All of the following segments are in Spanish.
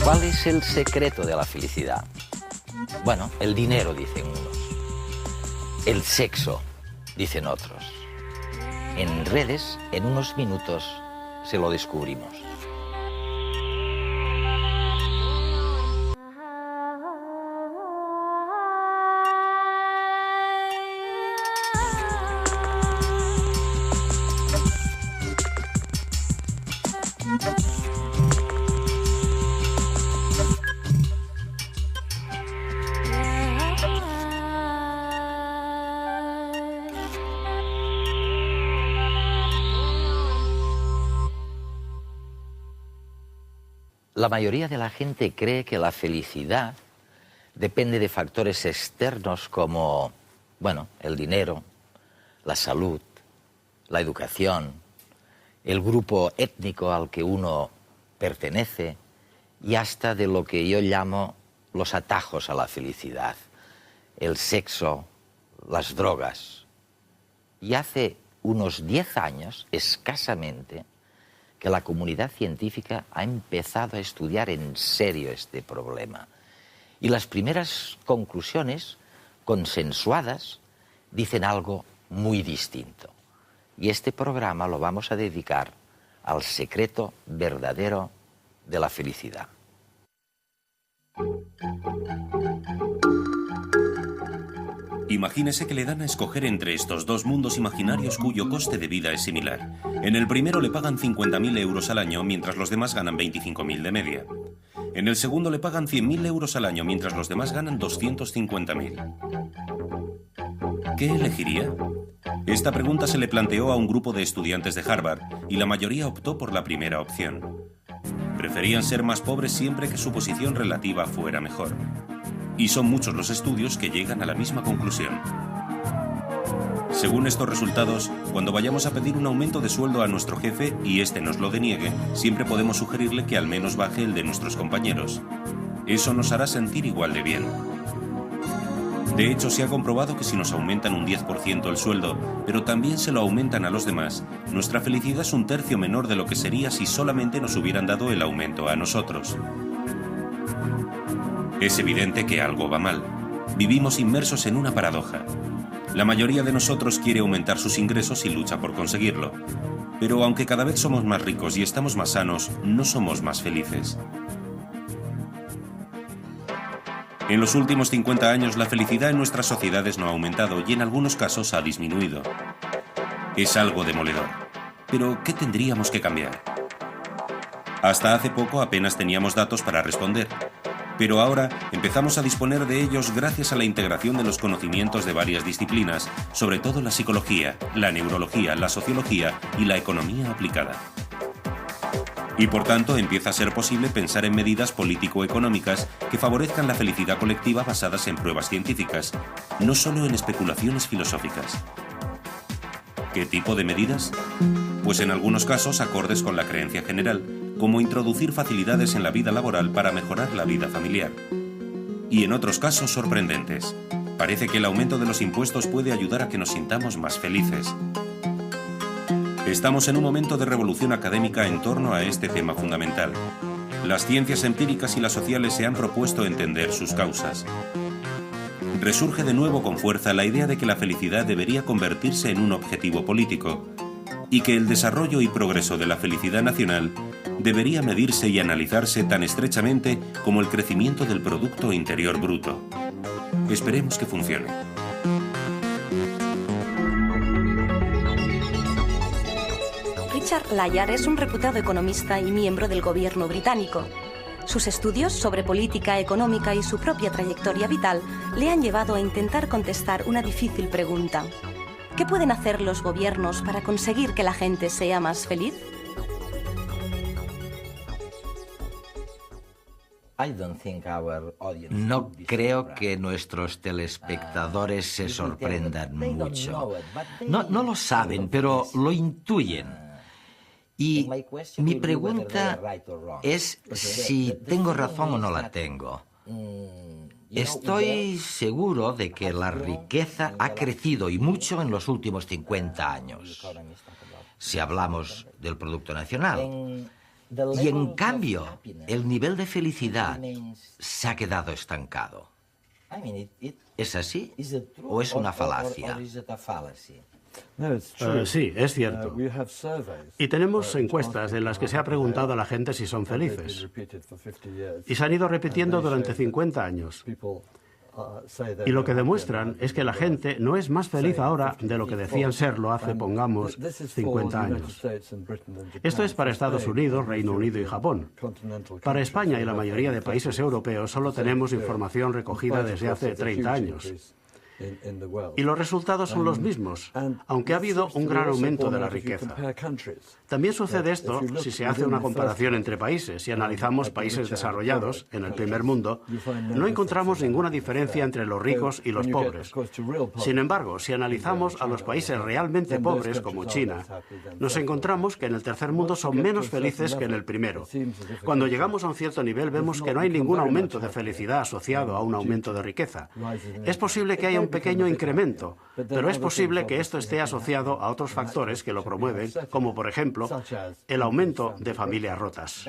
¿Cuál es el secreto de la felicidad? Bueno, el dinero, dicen unos. El sexo, dicen otros. En redes, en unos minutos, se lo descubrimos. La mayoría de la gente cree que la felicidad depende de factores externos como, bueno, el dinero, la salud, la educación, el grupo étnico al que uno pertenece y hasta de lo que yo llamo los atajos a la felicidad, el sexo, las drogas. Y hace unos 10 años, escasamente, que la comunidad científica ha empezado a estudiar en serio este problema. Y las primeras conclusiones, consensuadas, dicen algo muy distinto. Y este programa lo vamos a dedicar al secreto verdadero de la felicidad. Imagínese que le dan a escoger entre estos dos mundos imaginarios cuyo coste de vida es similar. En el primero le pagan 50.000 euros al año, mientras los demás ganan 25.000 de media. En el segundo le pagan 100.000 euros al año, mientras los demás ganan 250.000. ¿Qué elegiría? Esta pregunta se le planteó a un grupo de estudiantes de Harvard y la mayoría optó por la primera opción. Preferían ser más pobres siempre que su posición relativa fuera mejor. Y son muchos los estudios que llegan a la misma conclusión. Según estos resultados, cuando vayamos a pedir un aumento de sueldo a nuestro jefe y éste nos lo deniegue, siempre podemos sugerirle que al menos baje el de nuestros compañeros. Eso nos hará sentir igual de bien. De hecho, se ha comprobado que si nos aumentan un 10% el sueldo, pero también se lo aumentan a los demás, nuestra felicidad es un tercio menor de lo que sería si solamente nos hubieran dado el aumento a nosotros. Es evidente que algo va mal. Vivimos inmersos en una paradoja. La mayoría de nosotros quiere aumentar sus ingresos y lucha por conseguirlo. Pero aunque cada vez somos más ricos y estamos más sanos, no somos más felices. En los últimos 50 años, la felicidad en nuestras sociedades no ha aumentado y en algunos casos ha disminuido. Es algo demoledor. Pero, ¿qué tendríamos que cambiar? Hasta hace poco apenas teníamos datos para responder. Pero ahora empezamos a disponer de ellos gracias a la integración de los conocimientos de varias disciplinas, sobre todo la psicología, la neurología, la sociología y la economía aplicada. Y por tanto empieza a ser posible pensar en medidas político-económicas que favorezcan la felicidad colectiva basadas en pruebas científicas, no solo en especulaciones filosóficas. ¿Qué tipo de medidas? Pues en algunos casos acordes con la creencia general, como introducir facilidades en la vida laboral para mejorar la vida familiar. Y en otros casos sorprendentes. Parece que el aumento de los impuestos puede ayudar a que nos sintamos más felices. Estamos en un momento de revolución académica en torno a este tema fundamental. Las ciencias empíricas y las sociales se han propuesto entender sus causas. Resurge de nuevo con fuerza la idea de que la felicidad debería convertirse en un objetivo político y que el desarrollo y progreso de la felicidad nacional debería medirse y analizarse tan estrechamente como el crecimiento del Producto Interior Bruto. Esperemos que funcione. Richard Layard es un reputado economista y miembro del gobierno británico. Sus estudios sobre política económica y su propia trayectoria vital le han llevado a intentar contestar una difícil pregunta. ¿Qué pueden hacer los gobiernos para conseguir que la gente sea más feliz? No creo que nuestros telespectadores se sorprendan mucho. No lo saben, pero lo intuyen. Y mi pregunta es si tengo razón o no la tengo. Estoy seguro de que la riqueza ha crecido y mucho en los últimos 50 años. Si hablamos del Producto Nacional. Y en cambio, el nivel de felicidad se ha quedado estancado. ¿Es así o es una falacia? Sí, es cierto. Y tenemos encuestas en las que se ha preguntado a la gente si son felices. Y se han ido repitiendo durante 50 años. Y lo que demuestran es que la gente no es más feliz ahora de lo que decían serlo hace, pongamos, 50 años. Esto es para Estados Unidos, Reino Unido y Japón. Para España y la mayoría de países europeos solo tenemos información recogida desde hace 30 años. Y los resultados son los mismos, aunque ha habido un gran aumento de la riqueza. También sucede esto si se hace una comparación entre países. Si analizamos países desarrollados, en el primer mundo, no encontramos ninguna diferencia entre los ricos y los pobres. Sin embargo, si analizamos a los países realmente pobres, como China, nos encontramos que en el tercer mundo son menos felices que en el primero. Cuando llegamos a un cierto nivel, vemos que no hay ningún aumento de felicidad asociado a un aumento de riqueza. Es posible que haya un pequeño incremento, pero es posible que esto esté asociado a otros factores que lo promueven, como por ejemplo el aumento de familias rotas.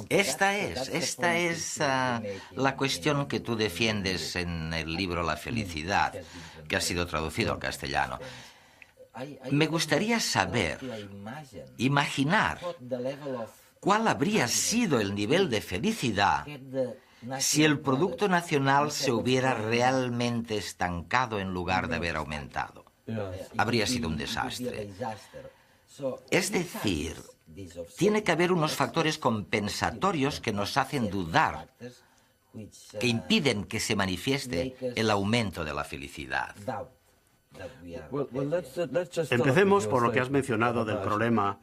Esta es la cuestión que tú defiendes en el libro La felicidad, que ha sido traducido al castellano. Me gustaría saber, imaginar, cuál habría sido el nivel de felicidad si el Producto Nacional se hubiera realmente estancado en lugar de haber aumentado. Habría sido un desastre. Es decir, tiene que haber unos factores compensatorios que nos hacen dudar, que impiden que se manifieste el aumento de la felicidad. Empecemos por lo que has mencionado del problema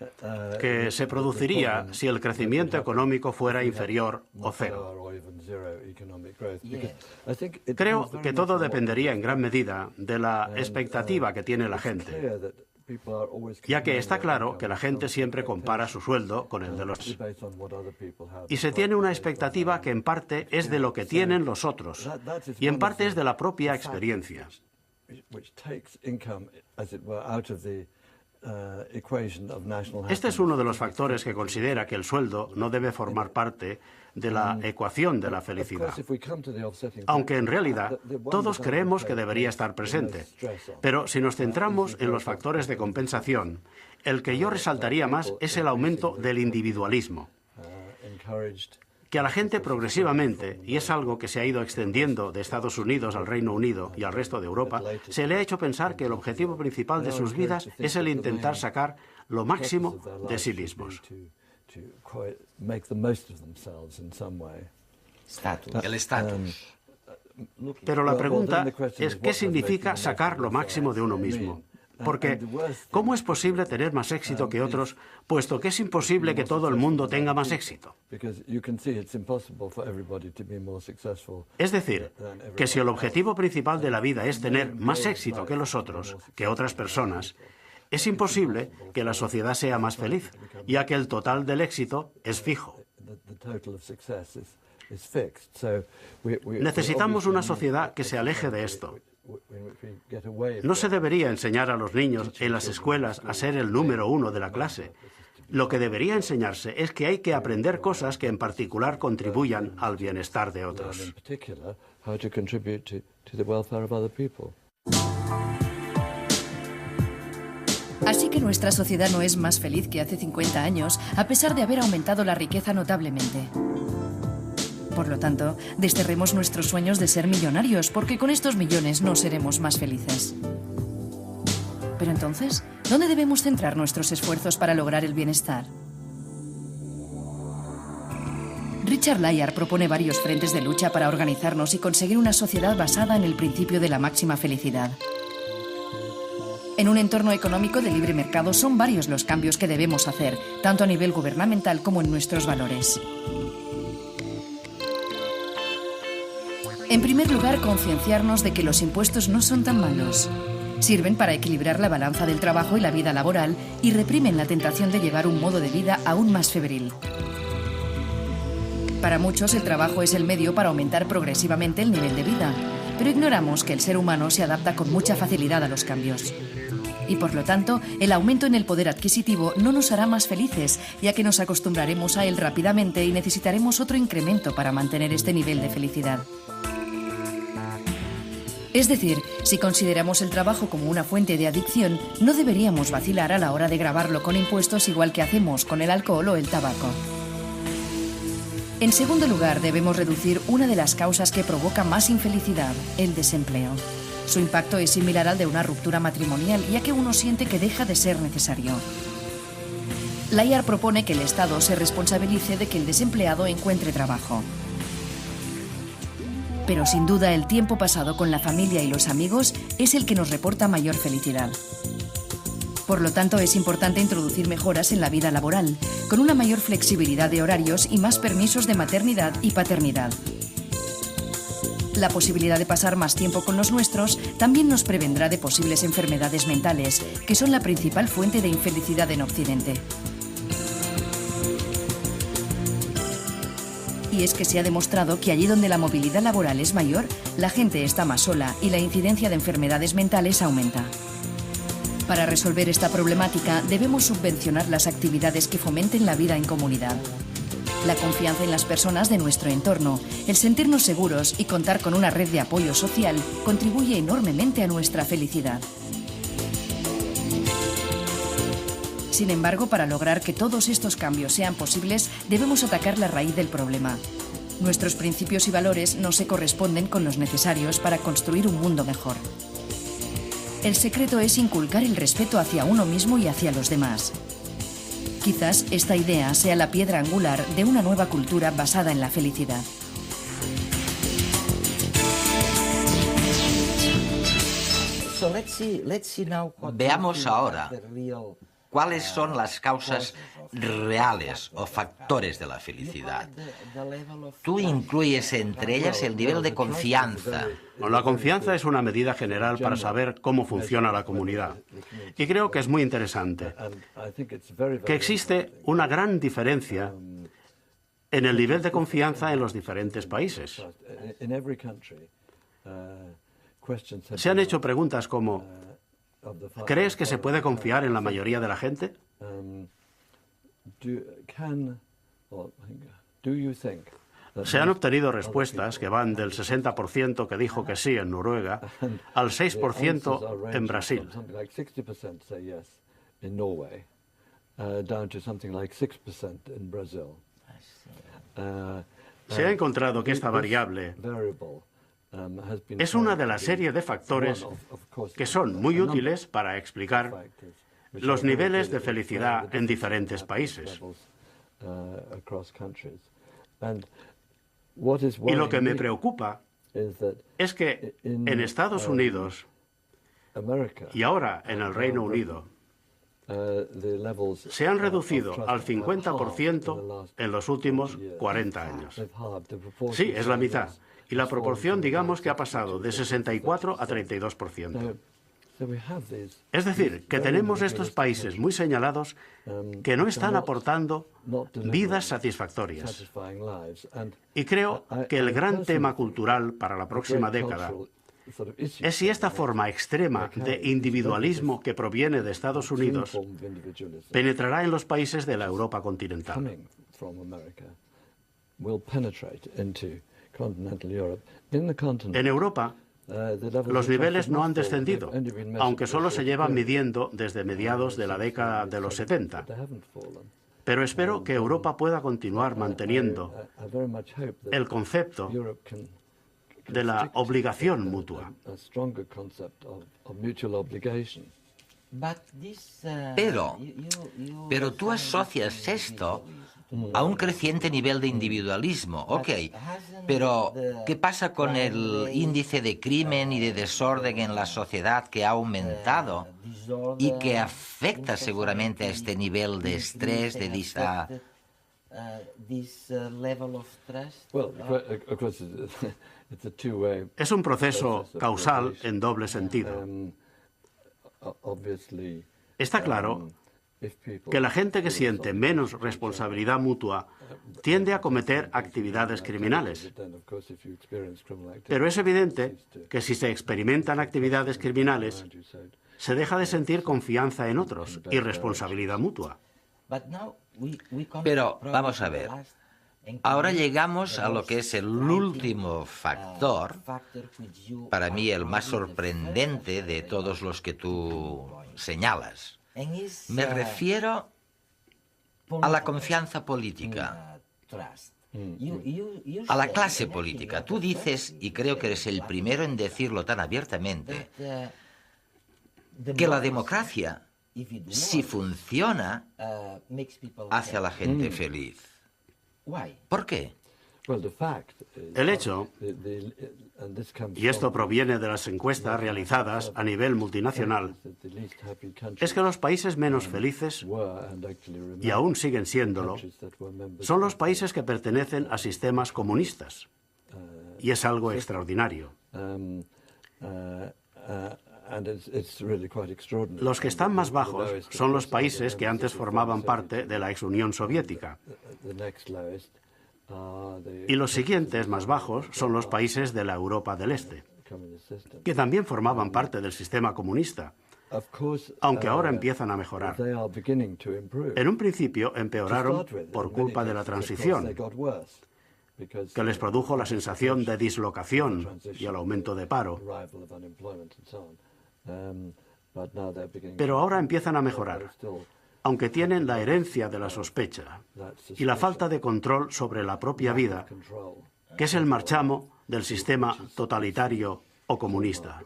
que se produciría si el crecimiento económico fuera inferior o cero. Creo que todo dependería en gran medida de la expectativa que tiene la gente, ya que está claro que la gente siempre compara su sueldo con el de los demás. Y se tiene una expectativa que en parte es de lo que tienen los otros y en parte es de la propia experiencia. Este es uno de los factores que considera que el sueldo no debe formar parte de la ecuación de la felicidad, aunque en realidad todos creemos que debería estar presente. Pero si nos centramos en los factores de compensación, el que yo resaltaría más es el aumento del individualismo, que a la gente progresivamente, y es algo que se ha ido extendiendo de Estados Unidos al Reino Unido y al resto de Europa, se le ha hecho pensar que el objetivo principal de sus vidas es el intentar sacar lo máximo de sí mismos. El estatus. Pero la pregunta es ¿qué significa sacar lo máximo de uno mismo? Porque, ¿cómo es posible tener más éxito que otros, puesto que es imposible que todo el mundo tenga más éxito? Es decir, que si el objetivo principal de la vida es tener más éxito que los otros, que otras personas, es imposible que la sociedad sea más feliz, ya que el total del éxito es fijo. Necesitamos una sociedad que se aleje de esto. No se debería enseñar a los niños en las escuelas a ser el número uno de la clase. Lo que debería enseñarse es que hay que aprender cosas que en particular contribuyan al bienestar de otros. Así que nuestra sociedad no es más feliz que hace 50 años, a pesar de haber aumentado la riqueza notablemente. Por lo tanto, desterremos nuestros sueños de ser millonarios, porque con estos millones no seremos más felices. Pero entonces, ¿dónde debemos centrar nuestros esfuerzos para lograr el bienestar? Richard Layard propone varios frentes de lucha para organizarnos y conseguir una sociedad basada en el principio de la máxima felicidad. En un entorno económico de libre mercado son varios los cambios que debemos hacer, tanto a nivel gubernamental como en nuestros valores. En primer lugar, concienciarnos de que los impuestos no son tan malos. Sirven para equilibrar la balanza del trabajo y la vida laboral y reprimen la tentación de llevar un modo de vida aún más febril. Para muchos, el trabajo es el medio para aumentar progresivamente el nivel de vida, pero ignoramos que el ser humano se adapta con mucha facilidad a los cambios. Y por lo tanto, el aumento en el poder adquisitivo no nos hará más felices, ya que nos acostumbraremos a él rápidamente y necesitaremos otro incremento para mantener este nivel de felicidad. Es decir, si consideramos el trabajo como una fuente de adicción, no deberíamos vacilar a la hora de gravarlo con impuestos igual que hacemos con el alcohol o el tabaco. En segundo lugar, debemos reducir una de las causas que provoca más infelicidad, el desempleo. Su impacto es similar al de una ruptura matrimonial, ya que uno siente que deja de ser necesario. Layard propone que el Estado se responsabilice de que el desempleado encuentre trabajo. Pero sin duda el tiempo pasado con la familia y los amigos es el que nos reporta mayor felicidad. Por lo tanto, es importante introducir mejoras en la vida laboral, con una mayor flexibilidad de horarios y más permisos de maternidad y paternidad. La posibilidad de pasar más tiempo con los nuestros también nos prevendrá de posibles enfermedades mentales, que son la principal fuente de infelicidad en Occidente. Y es que se ha demostrado que allí donde la movilidad laboral es mayor, la gente está más sola y la incidencia de enfermedades mentales aumenta. Para resolver esta problemática, debemos subvencionar las actividades que fomenten la vida en comunidad. La confianza en las personas de nuestro entorno, el sentirnos seguros y contar con una red de apoyo social contribuye enormemente a nuestra felicidad. Sin embargo, para lograr que todos estos cambios sean posibles, debemos atacar la raíz del problema. Nuestros principios y valores no se corresponden con los necesarios para construir un mundo mejor. El secreto es inculcar el respeto hacia uno mismo y hacia los demás. Quizás esta idea sea la piedra angular de una nueva cultura basada en la felicidad. Veamos ahora cuáles son las causas reales o factores de la felicidad. Tú incluyes entre ellas el nivel de confianza. La confianza es una medida general para saber cómo funciona la comunidad. Y creo que es muy interesante que existe una gran diferencia en el nivel de confianza en los diferentes países. Se han hecho preguntas como: ¿crees que se puede confiar en la mayoría de la gente? Se han obtenido respuestas que van del 60% que dijo que sí en Noruega al 6% en Brasil. Se ha encontrado que esta variable es una de la serie de factores que son muy útiles para explicar los niveles de felicidad en diferentes países. Y lo que me preocupa es que en Estados Unidos y ahora en el Reino Unido se han reducido al 50% en los últimos 40 años. Sí, es la mitad. Y la proporción, digamos, que ha pasado de 64 a 32%. Es decir, que tenemos estos países muy señalados que no están aportando vidas satisfactorias. Y creo que el gran tema cultural para la próxima década es si esta forma extrema de individualismo que proviene de Estados Unidos penetrará en los países de la Europa continental. En Europa, los niveles no han descendido, aunque solo se llevan midiendo desde mediados de la década de los 70. Pero espero que Europa pueda continuar manteniendo el concepto de la obligación mutua. Pero tú asocias esto a un creciente nivel de individualismo, ok, pero ¿qué pasa con el índice de crimen y de desorden en la sociedad que ha aumentado y que afecta seguramente a este nivel de estrés, Es un proceso causal en doble sentido. Está claro que la gente que siente menos responsabilidad mutua tiende a cometer actividades criminales. Pero es evidente que si se experimentan actividades criminales, se deja de sentir confianza en otros y responsabilidad mutua. Pero vamos a ver. Ahora llegamos a lo que es el último factor, para mí el más sorprendente de todos los que tú señalas. Me refiero a la confianza política, a la clase política. Tú dices, y creo que eres el primero en decirlo tan abiertamente, que la democracia, si funciona, hace a la gente feliz. ¿Por qué? El hecho, y esto proviene de las encuestas realizadas a nivel multinacional, es que los países menos felices, y aún siguen siéndolo, son los países que pertenecen a sistemas comunistas. Y es algo extraordinario. Los que están más bajos son los países que antes formaban parte de la ex Unión Soviética. Y los siguientes más bajos son los países de la Europa del Este, que también formaban parte del sistema comunista, aunque ahora empiezan a mejorar. En un principio empeoraron por culpa de la transición, que les produjo la sensación de dislocación y el aumento de paro. Pero ahora empiezan a mejorar, aunque tienen la herencia de la sospecha y la falta de control sobre la propia vida, que es el marchamo del sistema totalitario o comunista.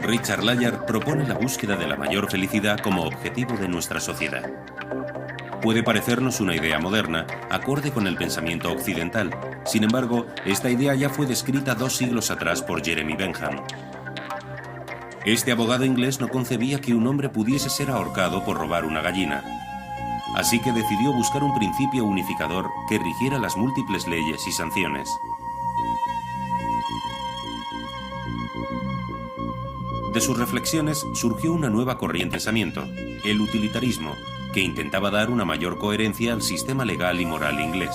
Richard Layard propone la búsqueda de la mayor felicidad como objetivo de nuestra sociedad. Puede parecernos una idea moderna, acorde con el pensamiento occidental. Sin embargo, esta idea ya fue descrita 2 siglos atrás por Jeremy Bentham. Este abogado inglés no concebía que un hombre pudiese ser ahorcado por robar una gallina. Así que decidió buscar un principio unificador que rigiera las múltiples leyes y sanciones. De sus reflexiones surgió una nueva corriente de pensamiento, el utilitarismo, que intentaba dar una mayor coherencia al sistema legal y moral inglés.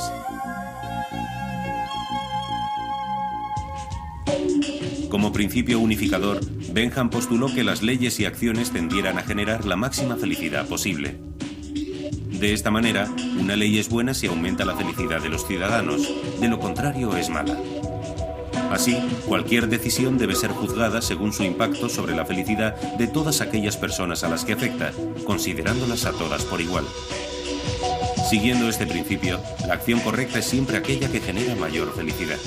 Como principio unificador, Bentham postuló que las leyes y acciones tendieran a generar la máxima felicidad posible. De esta manera, una ley es buena si aumenta la felicidad de los ciudadanos, de lo contrario es mala. Así, cualquier decisión debe ser juzgada según su impacto sobre la felicidad de todas aquellas personas a las que afecta, considerándolas a todas por igual. Siguiendo este principio, la acción correcta es siempre aquella que genera mayor felicidad.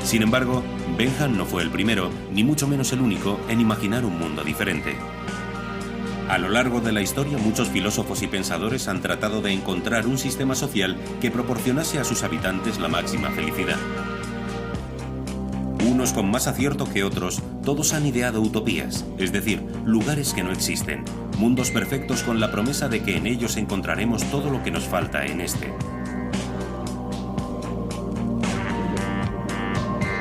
Sin embargo, Bentham no fue el primero, ni mucho menos el único, en imaginar un mundo diferente. A lo largo de la historia, muchos filósofos y pensadores han tratado de encontrar un sistema social que proporcionase a sus habitantes la máxima felicidad. Unos con más acierto que otros, todos han ideado utopías, es decir, lugares que no existen, mundos perfectos con la promesa de que en ellos encontraremos todo lo que nos falta en este.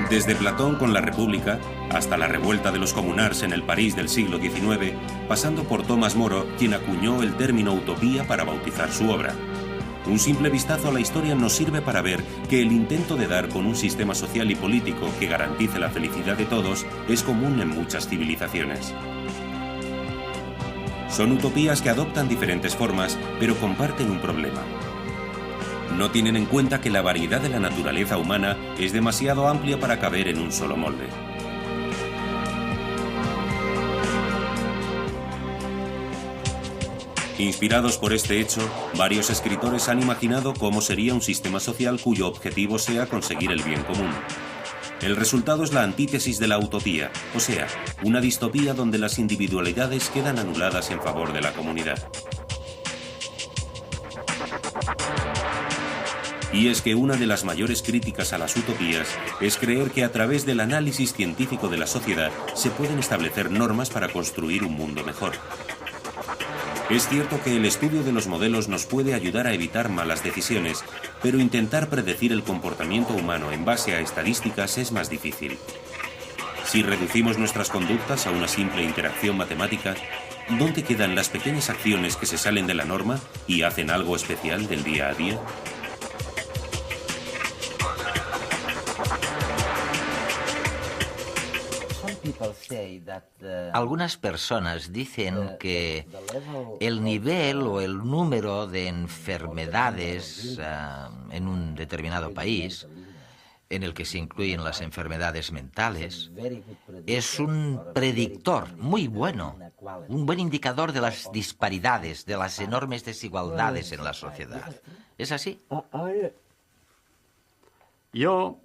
Desde Platón con la República, hasta la revuelta de los comunards en el París del siglo XIX, pasando por Tomás Moro, quien acuñó el término utopía para bautizar su obra. Un simple vistazo a la historia nos sirve para ver que el intento de dar con un sistema social y político que garantice la felicidad de todos es común en muchas civilizaciones. Son utopías que adoptan diferentes formas, pero comparten un problema. No tienen en cuenta que la variedad de la naturaleza humana es demasiado amplia para caber en un solo molde. Inspirados por este hecho, varios escritores han imaginado cómo sería un sistema social cuyo objetivo sea conseguir el bien común. El resultado es la antítesis de la utopía, o sea, una distopía donde las individualidades quedan anuladas en favor de la comunidad. Y es que una de las mayores críticas a las utopías es creer que a través del análisis científico de la sociedad se pueden establecer normas para construir un mundo mejor. Es cierto que el estudio de los modelos nos puede ayudar a evitar malas decisiones, pero intentar predecir el comportamiento humano en base a estadísticas es más difícil. Si reducimos nuestras conductas a una simple interacción matemática, ¿Dónde quedan las pequeñas acciones que se salen de la norma y hacen algo especial del día a día? Algunas personas dicen que el nivel o el número de enfermedades en un determinado país, en el que se incluyen las enfermedades mentales, es un predictor muy bueno, un buen indicador de las disparidades, de las enormes desigualdades en la sociedad. ¿Es así? Yo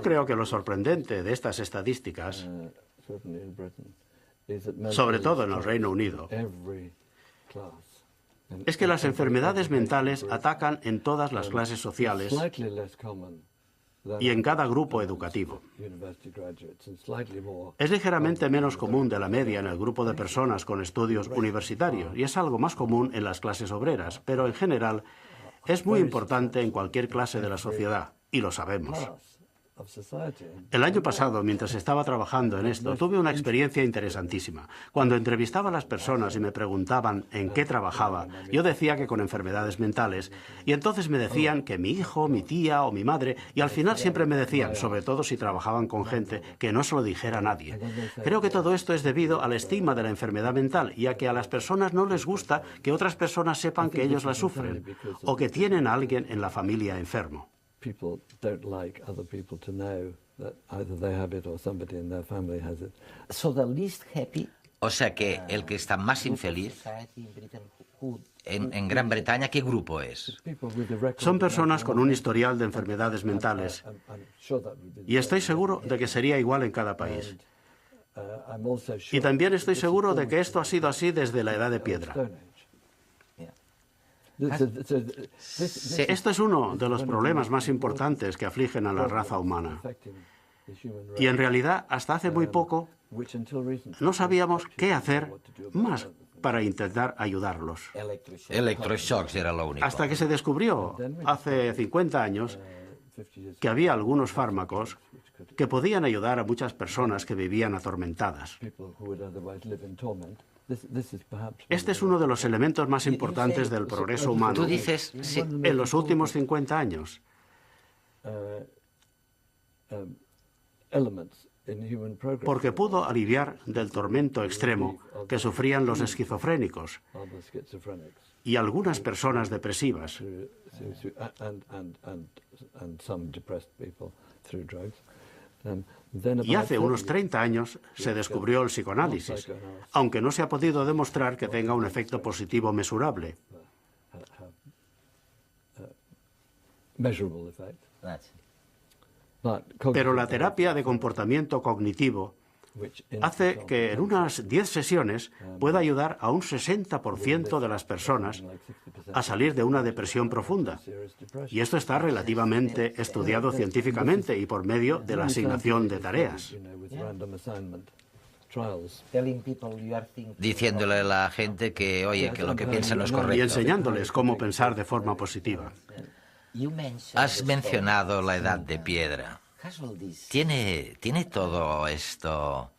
creo que lo sorprendente de estas estadísticas, sobre todo en el Reino Unido, es que las enfermedades mentales atacan en todas las clases sociales y en cada grupo educativo. Es ligeramente menos común de la media en el grupo de personas con estudios universitarios y es algo más común en las clases obreras, pero en general es muy importante en cualquier clase de la sociedad, y lo sabemos. El año pasado, mientras estaba trabajando en esto, tuve una experiencia interesantísima. Cuando entrevistaba a las personas y me preguntaban en qué trabajaba, yo decía que con enfermedades mentales, y entonces me decían que mi hijo, mi tía o mi madre, y al final siempre me decían, sobre todo si trabajaban con gente, que no se lo dijera a nadie. Creo que todo esto es debido al estigma de la enfermedad mental y a que a las personas no les gusta que otras personas sepan que ellos la sufren o que tienen a alguien en la familia enfermo. People don't like other people to know that either they have it or somebody in their family has it. O sea que el que está más infeliz en Gran Bretaña, ¿qué grupo es? Son personas con un historial de enfermedades mentales y estoy seguro de que sería igual en cada país. Y también estoy seguro de que esto ha sido así desde la Edad de Piedra. Esto es uno de los problemas más importantes que afligen a la raza humana. Y en realidad, hasta hace muy poco, no sabíamos qué hacer más para intentar ayudarlos. Electroshocks era lo único. Hasta que se descubrió, hace 50 años, que había algunos fármacos que podían ayudar a muchas personas que vivían atormentadas. Este es uno de los elementos más importantes del progreso humano. Tú dices, sí, en los últimos 50 años. Porque pudo aliviar del tormento extremo que sufrían los esquizofrénicos y algunas personas depresivas. Y hace unos 30 años se descubrió el psicoanálisis, aunque no se ha podido demostrar que tenga un efecto positivo mesurable. Pero la terapia de comportamiento cognitivo hace que en unas 10 sesiones pueda ayudar a un 60% de las personas a salir de una depresión profunda. Y esto está relativamente estudiado científicamente y por medio de la asignación de tareas. Diciéndole a la gente que, oye, que lo que piensa no es correcto. Y enseñándoles cómo pensar de forma positiva. Has mencionado la Edad de Piedra. ¿Tiene todo esto,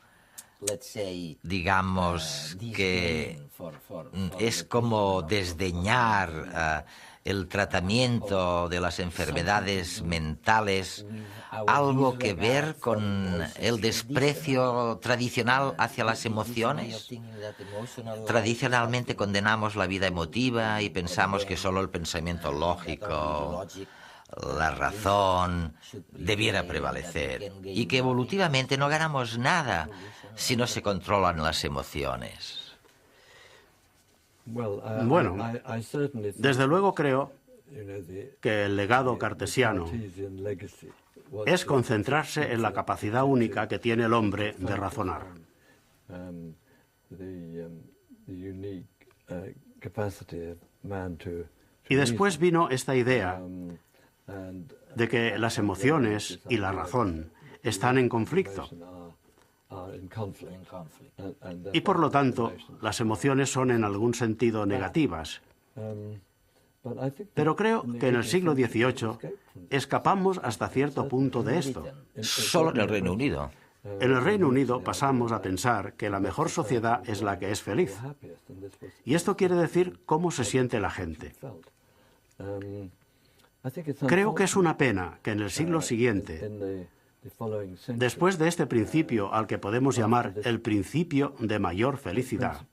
digamos, que es como desdeñar el tratamiento de las enfermedades mentales, algo que ver con el desprecio tradicional hacia las emociones? Tradicionalmente condenamos la vida emotiva y pensamos que solo el pensamiento lógico, la razón, debiera prevalecer y que evolutivamente no ganamos nada si no se controlan las emociones. Bueno, desde luego creo que el legado cartesiano es concentrarse en la capacidad única que tiene el hombre de razonar. Y después vino esta idea de que las emociones y la razón están en conflicto. Y por lo tanto, las emociones son en algún sentido negativas. Pero creo que en el siglo XVIII escapamos hasta cierto punto de esto. Solo en el Reino Unido. En el Reino Unido pasamos a pensar que la mejor sociedad es la que es feliz. Y esto quiere decir cómo se siente la gente. Creo que es una pena que en el siglo siguiente, después de este principio al que podemos llamar el principio de mayor felicidad,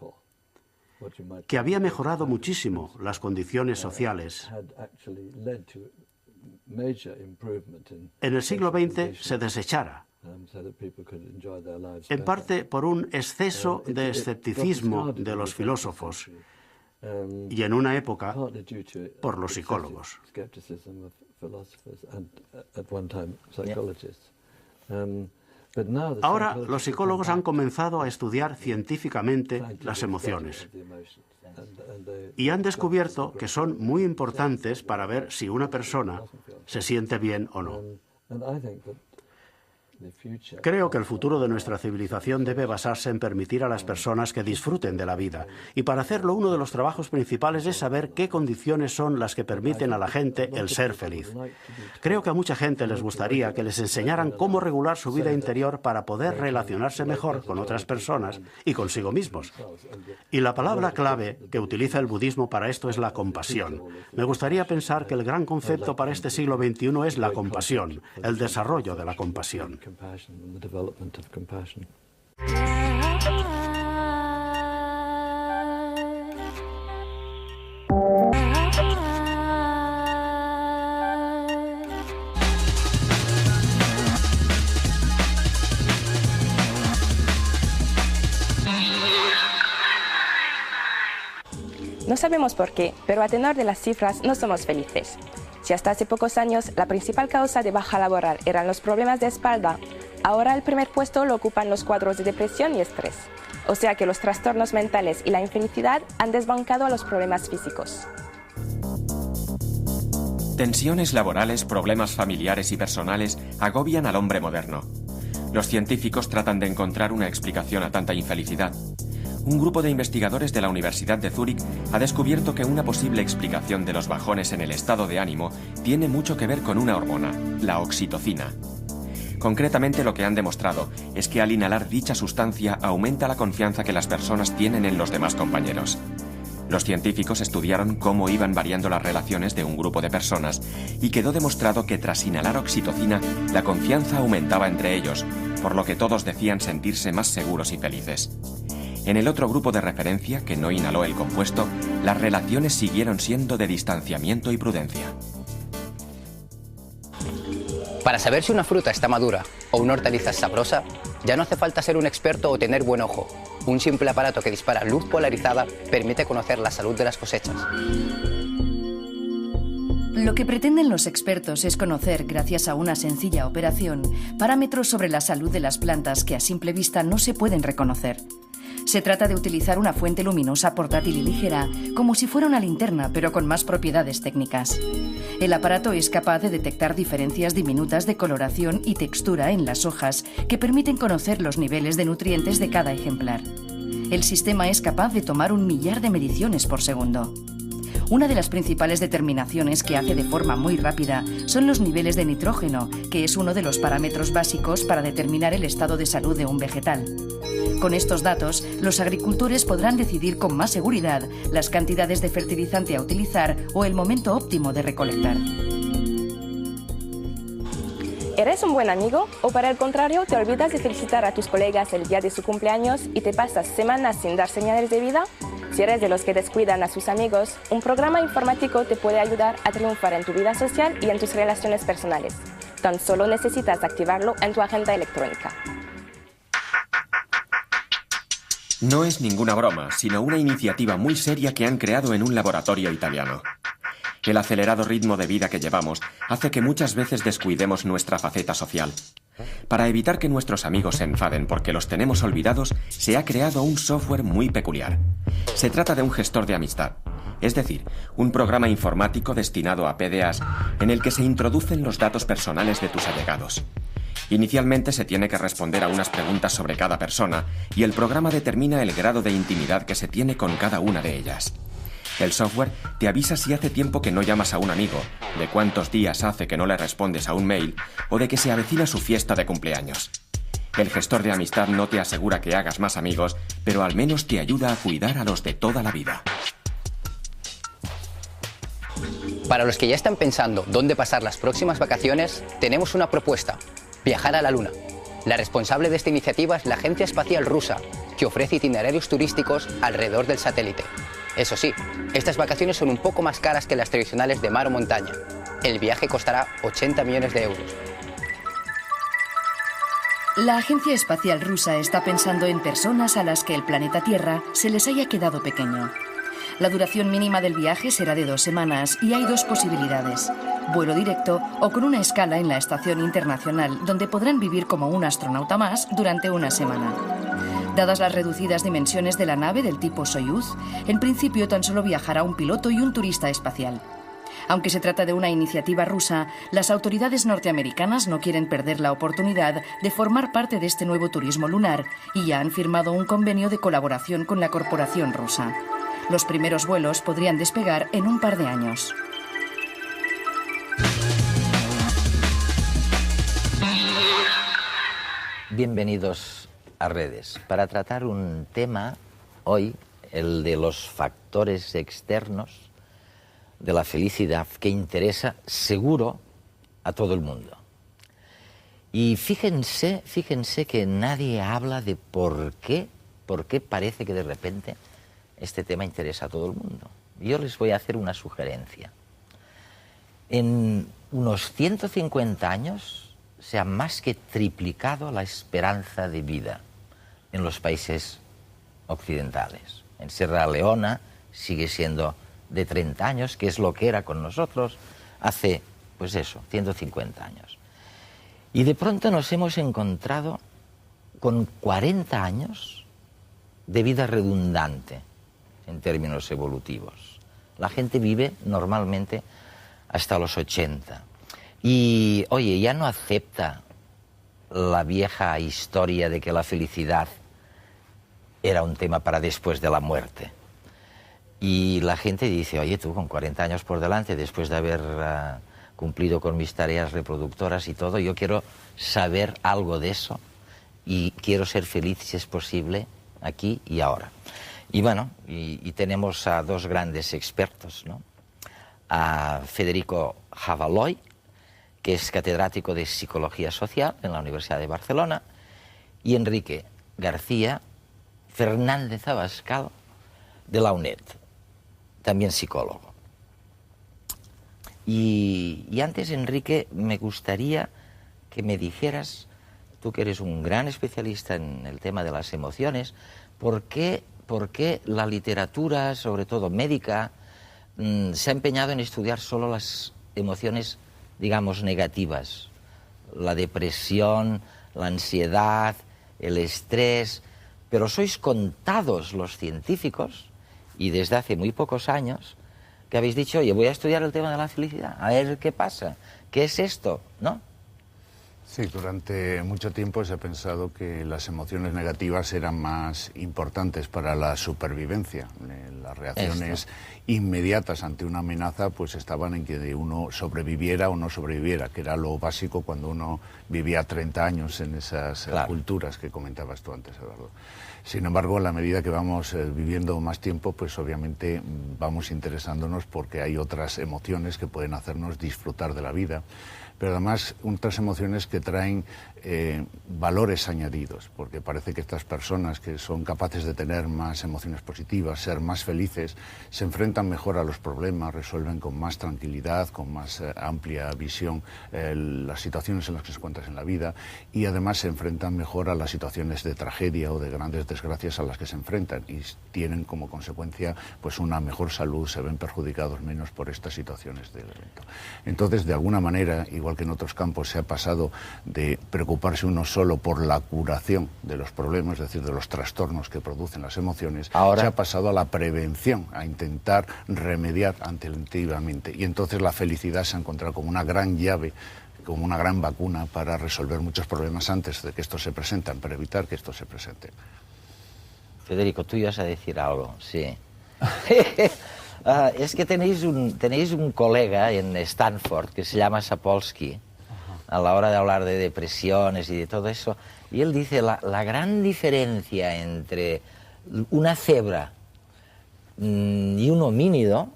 que había mejorado muchísimo las condiciones sociales, en el siglo XX se desechara, en parte por un exceso de escepticismo de los filósofos y en una época por los psicólogos. Ahora los psicólogos han comenzado a estudiar científicamente las emociones y han descubierto que son muy importantes para ver si una persona se siente bien o no. Creo que el futuro de nuestra civilización debe basarse en permitir a las personas que disfruten de la vida. Y para hacerlo, uno de los trabajos principales es saber qué condiciones son las que permiten a la gente el ser feliz. Creo que a mucha gente les gustaría que les enseñaran cómo regular su vida interior para poder relacionarse mejor con otras personas y consigo mismos. Y la palabra clave que utiliza el budismo para esto es la compasión. Me gustaría pensar que el gran concepto para este siglo XXI es la compasión, el desarrollo de la compasión. And the development of compassion. No sabemos por qué, pero a tenor de las cifras no somos felices. Si hasta hace pocos años la principal causa de baja laboral eran los problemas de espalda, ahora el primer puesto lo ocupan los cuadros de depresión y estrés. O sea que los trastornos mentales y la infelicidad han desbancado a los problemas físicos. Tensiones laborales, problemas familiares y personales agobian al hombre moderno. Los científicos tratan de encontrar una explicación a tanta infelicidad. Un grupo de investigadores de la Universidad de Zúrich ha descubierto que una posible explicación de los bajones en el estado de ánimo tiene mucho que ver con una hormona, la oxitocina. Concretamente, lo que han demostrado es que al inhalar dicha sustancia aumenta la confianza que las personas tienen en los demás compañeros. Los científicos estudiaron cómo iban variando las relaciones de un grupo de personas y quedó demostrado que tras inhalar oxitocina, la confianza aumentaba entre ellos, por lo que todos decían sentirse más seguros y felices. En el otro grupo de referencia, que no inhaló el compuesto, las relaciones siguieron siendo de distanciamiento y prudencia. Para saber si una fruta está madura o una hortaliza es sabrosa, ya no hace falta ser un experto o tener buen ojo. Un simple aparato que dispara luz polarizada permite conocer la salud de las cosechas. Lo que pretenden los expertos es conocer, gracias a una sencilla operación, parámetros sobre la salud de las plantas que a simple vista no se pueden reconocer. Se trata de utilizar una fuente luminosa portátil y ligera, como si fuera una linterna, pero con más propiedades técnicas. El aparato es capaz de detectar diferencias diminutas de coloración y textura en las hojas que permiten conocer los niveles de nutrientes de cada ejemplar. El sistema es capaz de tomar 1 millar de mediciones por segundo. Una de las principales determinaciones que hace de forma muy rápida son los niveles de nitrógeno, que es uno de los parámetros básicos para determinar el estado de salud de un vegetal. Con estos datos, los agricultores podrán decidir con más seguridad las cantidades de fertilizante a utilizar o el momento óptimo de recolectar. ¿Eres un buen amigo o por el contrario te olvidas de felicitar a tus colegas el día de su cumpleaños y te pasas semanas sin dar señales de vida? Si eres de los que descuidan a sus amigos, un programa informático te puede ayudar a triunfar en tu vida social y en tus relaciones personales. Tan solo necesitas activarlo en tu agenda electrónica. No es ninguna broma, sino una iniciativa muy seria que han creado en un laboratorio italiano. El acelerado ritmo de vida que llevamos hace que muchas veces descuidemos nuestra faceta social. Para evitar que nuestros amigos se enfaden porque los tenemos olvidados, se ha creado un software muy peculiar. Se trata de un gestor de amistad, es decir, un programa informático destinado a PDAs en el que se introducen los datos personales de tus allegados. Inicialmente se tiene que responder a unas preguntas sobre cada persona y el programa determina el grado de intimidad que se tiene con cada una de ellas. El software te avisa si hace tiempo que no llamas a un amigo, de cuántos días hace que no le respondes a un mail o de que se avecina su fiesta de cumpleaños. El gestor de amistad no te asegura que hagas más amigos, pero al menos te ayuda a cuidar a los de toda la vida. Para los que ya están pensando dónde pasar las próximas vacaciones, tenemos una propuesta: viajar a la Luna. La responsable de esta iniciativa es la Agencia Espacial Rusa, que ofrece itinerarios turísticos alrededor del satélite. Eso sí, estas vacaciones son un poco más caras que las tradicionales de mar o montaña. El viaje costará 80 millones de euros. La Agencia Espacial Rusa está pensando en personas a las que el planeta Tierra se les haya quedado pequeño. La duración mínima del viaje será de 2 semanas y hay 2 posibilidades: vuelo directo o con una escala en la Estación Internacional, donde podrán vivir como un astronauta más durante una semana. Dadas las reducidas dimensiones de la nave del tipo Soyuz, en principio tan solo viajará un piloto y un turista espacial. Aunque se trata de una iniciativa rusa, las autoridades norteamericanas no quieren perder la oportunidad de formar parte de este nuevo turismo lunar y ya han firmado un convenio de colaboración con la corporación rusa. Los primeros vuelos podrían despegar en un par de años. Bienvenidos a Redes, para tratar un tema hoy, el de los factores externos de la felicidad, que interesa seguro a todo el mundo. Y fíjense que nadie habla de por qué parece que de repente este tema interesa a todo el mundo. Yo les voy a hacer una sugerencia. En unos 150 años se ha más que triplicado la esperanza de vida en los países occidentales. En Sierra Leona sigue siendo de 30 años, que es lo que era con nosotros hace, 150 años. Y de pronto nos hemos encontrado con 40 años de vida redundante en términos evolutivos. La gente vive normalmente hasta los 80. Y, oye, ya no acepta la vieja historia de que la felicidad era un tema para después de la muerte. Y la gente dice, oye, tú con 40 años por delante, después de haber cumplido con mis tareas reproductoras y todo, yo quiero saber algo de eso y quiero ser feliz, si es posible, aquí y ahora. Y bueno, y tenemos a 2 grandes expertos, ¿no? A Federico Javaloy, que es catedrático de Psicología Social en la Universidad de Barcelona, y Enrique García Fernández Abascal, de la UNED, también psicólogo. Y antes, Enrique, me gustaría que me dijeras, tú que eres un gran especialista en el tema de las emociones, ¿por qué la literatura, sobre todo médica, se ha empeñado en estudiar solo las emociones, digamos, negativas? La depresión, la ansiedad, el estrés. Pero sois contados los científicos, y desde hace muy pocos años, que habéis dicho, oye, voy a estudiar el tema de la felicidad, a ver qué pasa, qué es esto, ¿no? Sí, durante mucho tiempo se ha pensado que las emociones negativas eran más importantes para la supervivencia. Las reacciones inmediatas ante una amenaza pues estaban en que uno sobreviviera o no sobreviviera, que era lo básico cuando uno vivía 30 años en esas culturas que comentabas tú antes, Eduardo. Sin embargo, a la medida que vamos viviendo más tiempo, pues obviamente vamos interesándonos porque hay otras emociones que pueden hacernos disfrutar de la vida, pero además otras emociones que traen valores añadidos, porque parece que estas personas que son capaces de tener más emociones positivas, ser más felices, se enfrentan mejor a los problemas, resuelven con más tranquilidad, con más amplia visión las situaciones en las que se encuentran en la vida, y además se enfrentan mejor a las situaciones de tragedia o de grandes desgracias a las que se enfrentan, y tienen como consecuencia pues una mejor salud, se ven perjudicados menos por estas situaciones del evento. Entonces, de alguna manera, igual que en otros campos, se ha pasado de preocuparse uno solo por la curación de los problemas, es decir, de los trastornos que producen las emociones, ahora se ha pasado a la prevención, a intentar remediar alternativamente. Y entonces la felicidad se ha encontrado como una gran llave, como una gran vacuna para resolver muchos problemas antes de que estos se presenten, para evitar que estos se presenten. Federico, tú ibas a decir algo, sí. Es que tenéis un colega en Stanford que se llama Sapolsky, a la hora de hablar de depresiones y de todo eso, y él dice la gran diferencia entre una cebra y un homínido,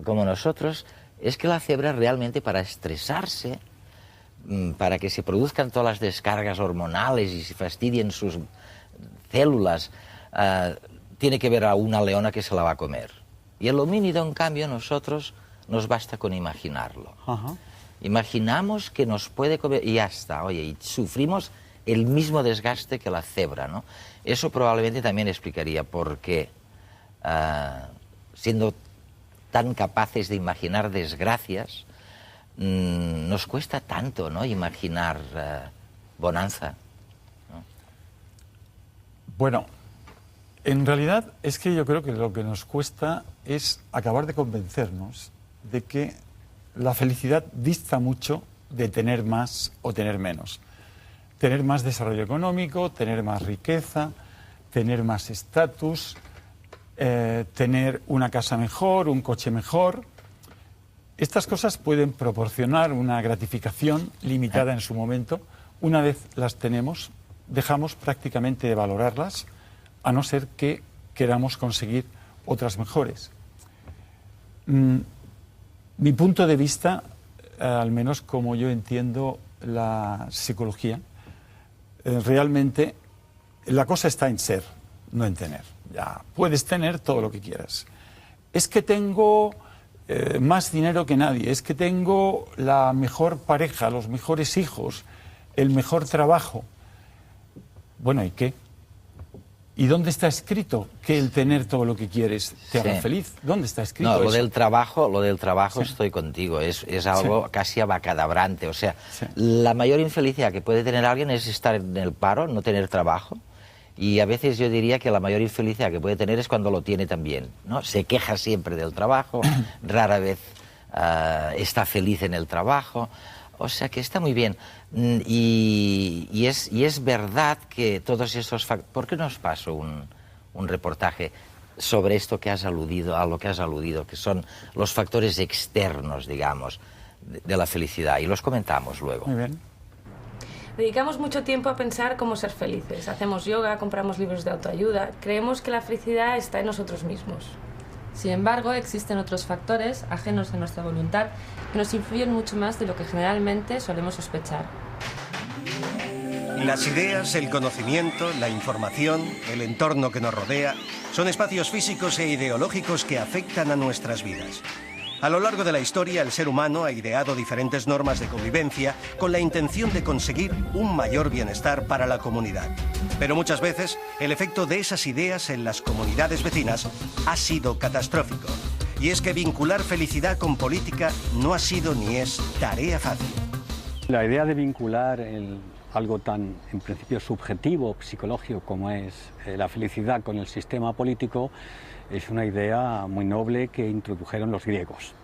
como nosotros, es que la cebra realmente para estresarse, para que se produzcan todas las descargas hormonales y se fastidien sus células, tiene que ver a una leona que se la va a comer. Y el homínido, en cambio, nosotros nos basta con imaginarlo. Ajá. Imaginamos que nos puede comer y ya está, oye, y sufrimos el mismo desgaste que la cebra, ¿no? Eso probablemente también explicaría por qué, siendo tan capaces de imaginar desgracias, nos cuesta tanto, ¿no?, imaginar bonanza, ¿no? Bueno, en realidad es que yo creo que lo que nos cuesta es acabar de convencernos de que la felicidad dista mucho de tener más o tener menos. Tener más desarrollo económico, tener más riqueza, tener más estatus, tener una casa mejor, un coche mejor. Estas cosas pueden proporcionar una gratificación limitada en su momento. Una vez las tenemos, dejamos prácticamente de valorarlas, a no ser que queramos conseguir otras mejores. Mi punto de vista, al menos como yo entiendo la psicología, realmente la cosa está en ser, no en tener. Ya puedes tener todo lo que quieras. Es que tengo más dinero que nadie, es que tengo la mejor pareja, los mejores hijos, el mejor trabajo. Bueno, ¿y qué? ¿Y dónde está escrito que el tener todo lo que quieres te haga feliz? ¿Dónde está escrito eso? Lo del trabajo estoy contigo, es algo casi abacadabrante. O sea, la mayor infelicidad que puede tener alguien es estar en el paro, no tener trabajo. Y a veces yo diría que la mayor infelicidad que puede tener es cuando lo tiene también, ¿no? Se queja siempre del trabajo, rara vez está feliz en el trabajo. O sea que está muy bien. Y es verdad que todos esos factores... ¿Por qué no os paso un reportaje sobre esto que has aludido, a lo que has aludido, que son los factores externos, digamos, de la felicidad? Y los comentamos luego. Muy bien. Dedicamos mucho tiempo a pensar cómo ser felices. Hacemos yoga, compramos libros de autoayuda. Creemos que la felicidad está en nosotros mismos. Sin embargo, existen otros factores, ajenos a nuestra voluntad, que nos influyen mucho más de lo que generalmente solemos sospechar. Las ideas, el conocimiento, la información, el entorno que nos rodea, son espacios físicos e ideológicos que afectan a nuestras vidas. A lo largo de la historia, el ser humano ha ideado diferentes normas de convivencia con la intención de conseguir un mayor bienestar para la comunidad. Pero muchas veces, el efecto de esas ideas en las comunidades vecinas ha sido catastrófico. Y es que vincular felicidad con política no ha sido ni es tarea fácil. La idea de vincular algo tan, en principio, subjetivo, psicológico, como es la felicidad con el sistema político, es una idea muy noble que introdujeron los griegos.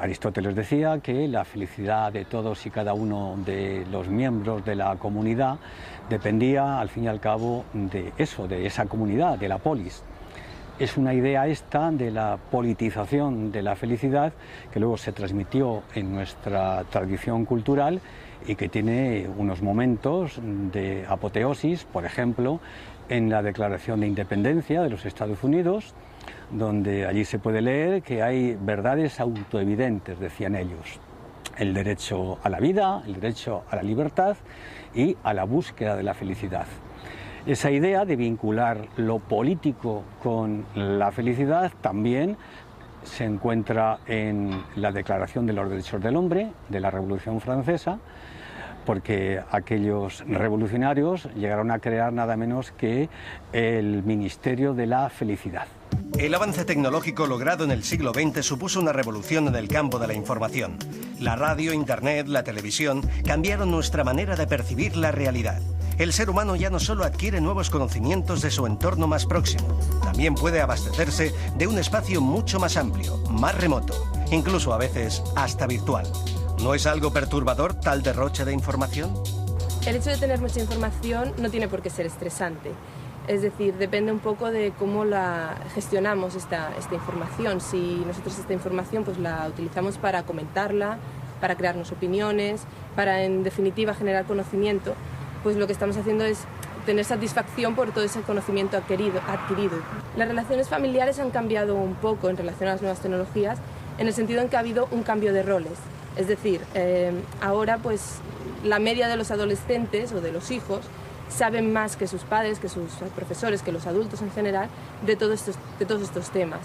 Aristóteles decía que la felicidad de todos y cada uno de los miembros de la comunidad dependía, al fin y al cabo, de eso, de esa comunidad, de la polis. Es una idea esta de la politización de la felicidad que luego se transmitió en nuestra tradición cultural y que tiene unos momentos de apoteosis, por ejemplo, en la Declaración de Independencia de los Estados Unidos, donde allí se puede leer que hay verdades autoevidentes, decían ellos: el derecho a la vida, el derecho a la libertad y a la búsqueda de la felicidad. Esa idea de vincular lo político con la felicidad también se encuentra en la Declaración de los Derechos del Hombre de la Revolución Francesa, porque aquellos revolucionarios llegaron a crear nada menos que el Ministerio de la Felicidad. El avance tecnológico logrado en el siglo XX supuso una revolución en el campo de la información. La radio, internet, la televisión cambiaron nuestra manera de percibir la realidad. El ser humano ya no solo adquiere nuevos conocimientos de su entorno más próximo, también puede abastecerse de un espacio mucho más amplio, más remoto, incluso a veces hasta virtual. ¿No es algo perturbador tal derroche de información? El hecho de tener mucha información no tiene por qué ser estresante. Es decir, depende un poco de cómo la gestionamos esta información. Si nosotros esta información pues la utilizamos para comentarla, para crearnos opiniones, para en definitiva generar conocimiento, pues lo que estamos haciendo es tener satisfacción por todo ese conocimiento adquirido. Las relaciones familiares han cambiado un poco en relación a las nuevas tecnologías, en el sentido en que ha habido un cambio de roles. Es decir, ahora pues la media de los adolescentes o de los hijos saben más que sus padres, que sus profesores, que los adultos en general, de todos estos temas.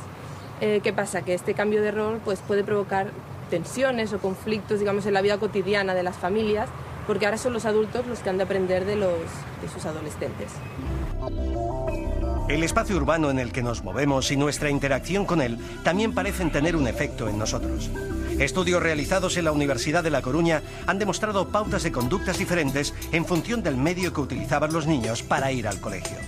¿Qué pasa? Que este cambio de rol pues, puede provocar tensiones o conflictos, digamos, en la vida cotidiana de las familias, porque ahora son los adultos los que han de aprender de sus adolescentes. El espacio urbano en el que nos movemos y nuestra interacción con él también parecen tener un efecto en nosotros. Estudios realizados en la Universidad de La Coruña han demostrado pautas de conductas diferentes en función del medio que utilizaban los niños para ir al colegio.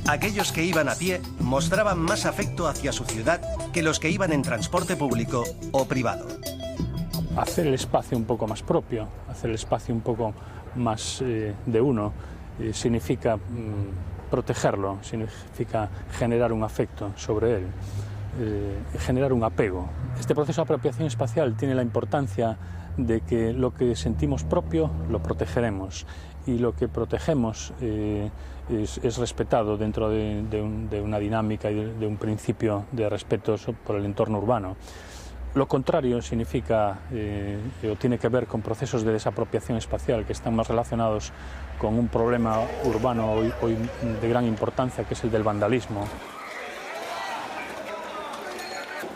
Aquellos que iban a pie mostraban más afecto hacia su ciudad que los que iban en transporte público o privado. Hacer el espacio un poco más propio, hacer el espacio un poco más de uno, significa protegerlo, significa generar un afecto sobre él, generar un apego. Este proceso de apropiación espacial tiene la importancia de que lo que sentimos propio lo protegeremos y lo que protegemos es respetado dentro de una dinámica y de un principio de respeto por el entorno urbano. Lo contrario significa o tiene que ver con procesos de desapropiación espacial que están más relacionados con un problema urbano hoy de gran importancia, que es el del vandalismo.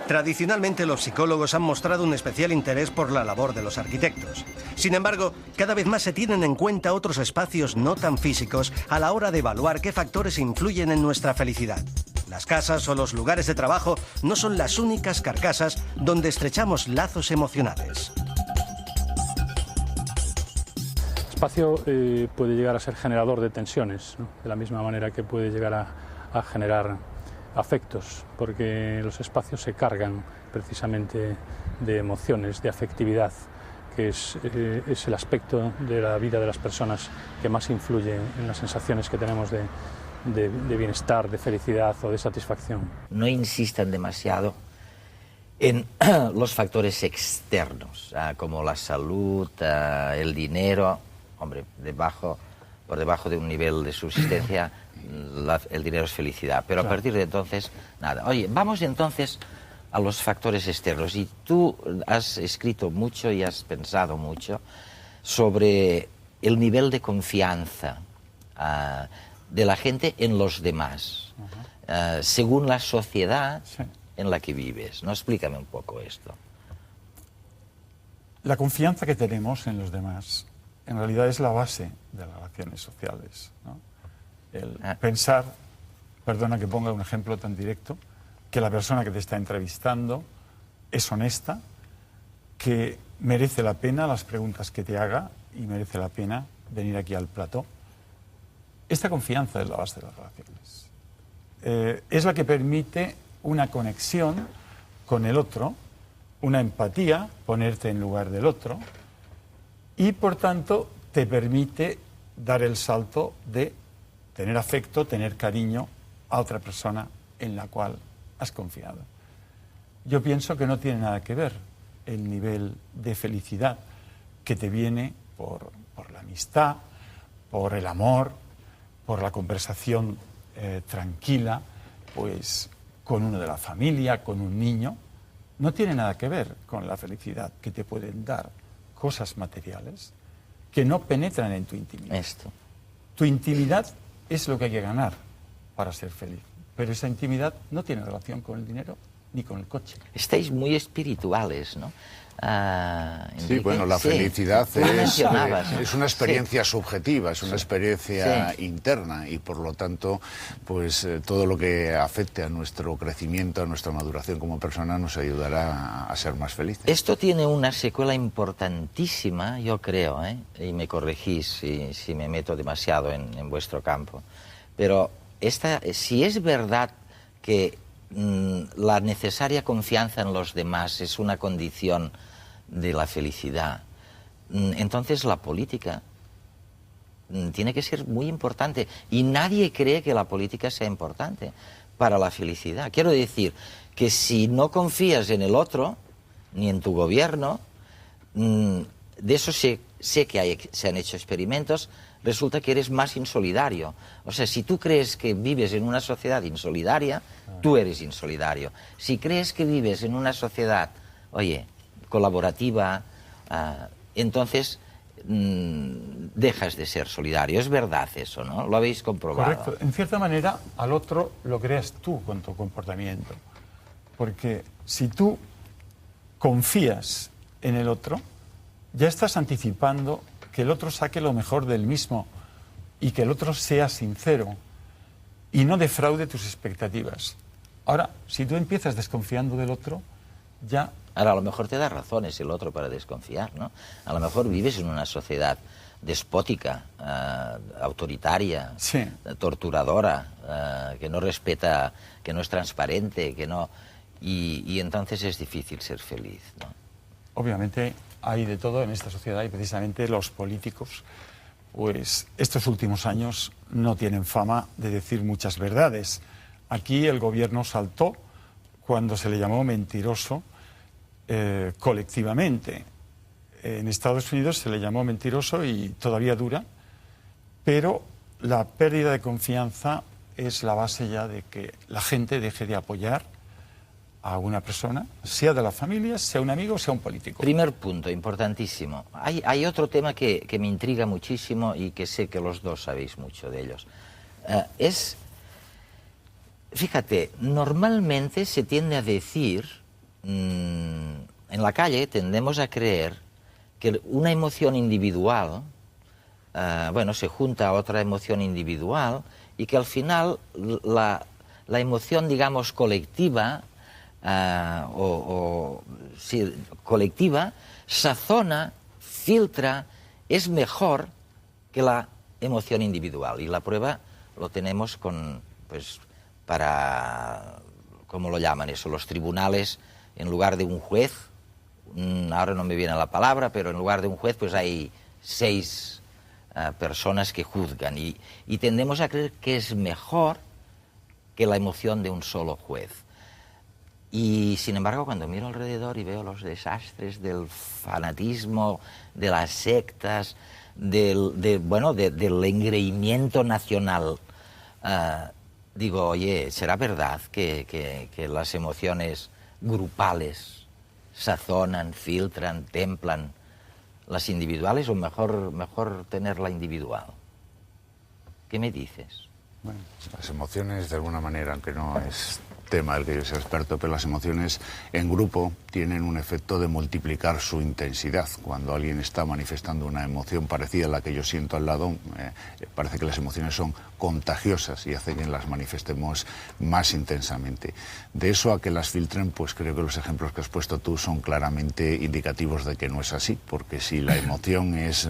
Tradicionalmente los psicólogos han mostrado un especial interés por la labor de los arquitectos. Sin embargo, cada vez más se tienen en cuenta otros espacios no tan físicos a la hora de evaluar qué factores influyen en nuestra felicidad. Las casas o los lugares de trabajo no son las únicas carcasas donde estrechamos lazos emocionales. El espacio puede llegar a ser generador de tensiones, ¿no? De la misma manera que puede llegar a generar afectos, porque los espacios se cargan precisamente de emociones, de afectividad, que es el aspecto de la vida de las personas que más influye en las sensaciones que tenemos de bienestar, de felicidad o de satisfacción. No insistan demasiado en los factores externos, como la salud, el dinero. Hombre, por debajo de un nivel de subsistencia, el dinero es felicidad. Pero a partir de entonces, nada. Oye, vamos entonces a los factores externos. Y tú has escrito mucho y has pensado mucho sobre el nivel de confianza de la gente en los demás, según la sociedad en la que vives. ¿No? Explícame un poco esto. La confianza que tenemos en los demás en realidad es la base de las relaciones sociales, ¿no? El pensar, perdona que ponga un ejemplo tan directo, que la persona que te está entrevistando es honesta, que merece la pena las preguntas que te haga y merece la pena venir aquí al plató. Esta confianza es la base de las relaciones. Es la que permite una conexión con el otro, una empatía, ponerte en lugar del otro, y por tanto te permite dar el salto de tener afecto, tener cariño a otra persona en la cual has confiado. Yo pienso que no tiene nada que ver el nivel de felicidad que te viene por la amistad, por el amor, por la conversación tranquila, pues con uno de la familia, con un niño. No tiene nada que ver con la felicidad que te pueden dar cosas materiales que no penetran en tu intimidad. Tu intimidad es lo que hay que ganar para ser feliz, pero esa intimidad no tiene relación con el dinero ni con el coche. Estáis muy espirituales, ¿no? Sí, bueno, la felicidad es una experiencia subjetiva, es una experiencia interna y por lo tanto, pues todo lo que afecte a nuestro crecimiento, a nuestra maduración como persona nos ayudará a ser más felices. Esto tiene una secuela importantísima, yo creo, y me corregís si me meto demasiado en vuestro campo, pero si es verdad que la necesaria confianza en los demás es una condición de la felicidad, entonces la política tiene que ser muy importante y nadie cree que la política sea importante para la felicidad. Quiero decir que si no confías en el otro, ni en tu gobierno, de eso sé que se han hecho experimentos, resulta que eres más insolidario. O sea, si tú crees que vives en una sociedad insolidaria, tú eres insolidario. Si crees que vives en una sociedad, oye, colaborativa, entonces dejas de ser solidario. Es verdad eso, ¿no? Lo habéis comprobado. Correcto. En cierta manera, al otro lo creas tú con tu comportamiento. Porque si tú confías en el otro, ya estás anticipando que el otro saque lo mejor del mismo y que el otro sea sincero y no defraude tus expectativas. Ahora, si tú empiezas desconfiando del otro, ya... Ahora, a lo mejor te da razones el otro para desconfiar, ¿no? A lo mejor vives en una sociedad despótica, autoritaria, sí, torturadora, que no respeta, que no es transparente, que no... Y entonces es difícil ser feliz, ¿no? Obviamente hay de todo en esta sociedad y precisamente los políticos, pues estos últimos años no tienen fama de decir muchas verdades. Aquí el gobierno saltó cuando se le llamó mentiroso colectivamente. En Estados Unidos se le llamó mentiroso y todavía dura, pero la pérdida de confianza es la base ya de que la gente deje de apoyar a una persona, sea de la familia, sea un amigo, sea un político. Primer punto, importantísimo. Hay otro tema que me intriga muchísimo y que sé que los dos sabéis mucho de ellos. Fíjate, normalmente se tiende a decir, en la calle tendemos a creer que una emoción individual, se junta a otra emoción individual y que al final la emoción, digamos, colectiva, colectiva, sazona, filtra, es mejor que la emoción individual. Y la prueba lo tenemos con, pues, ¿cómo lo llaman eso? Los tribunales, en lugar de un juez, ahora no me viene la palabra, pero en lugar de un juez, pues hay 6 personas que juzgan. Y tendemos a creer que es mejor que la emoción de un solo juez. Y sin embargo, cuando miro alrededor y veo los desastres del fanatismo, de las sectas, del engreimiento nacional, digo, oye, ¿será verdad que las emociones grupales sazonan, filtran, templan las individuales, o mejor tener la individual? ¿Qué me dices? Bueno, las emociones, de alguna manera, aunque no es tema del que yo sea experto, pero las emociones en grupo tienen un efecto de multiplicar su intensidad. Cuando alguien está manifestando una emoción parecida a la que yo siento al lado, parece que las emociones son contagiosas y hace que las manifestemos más intensamente. De eso a que las filtren, pues creo que los ejemplos que has puesto tú son claramente indicativos de que no es así, porque si la emoción es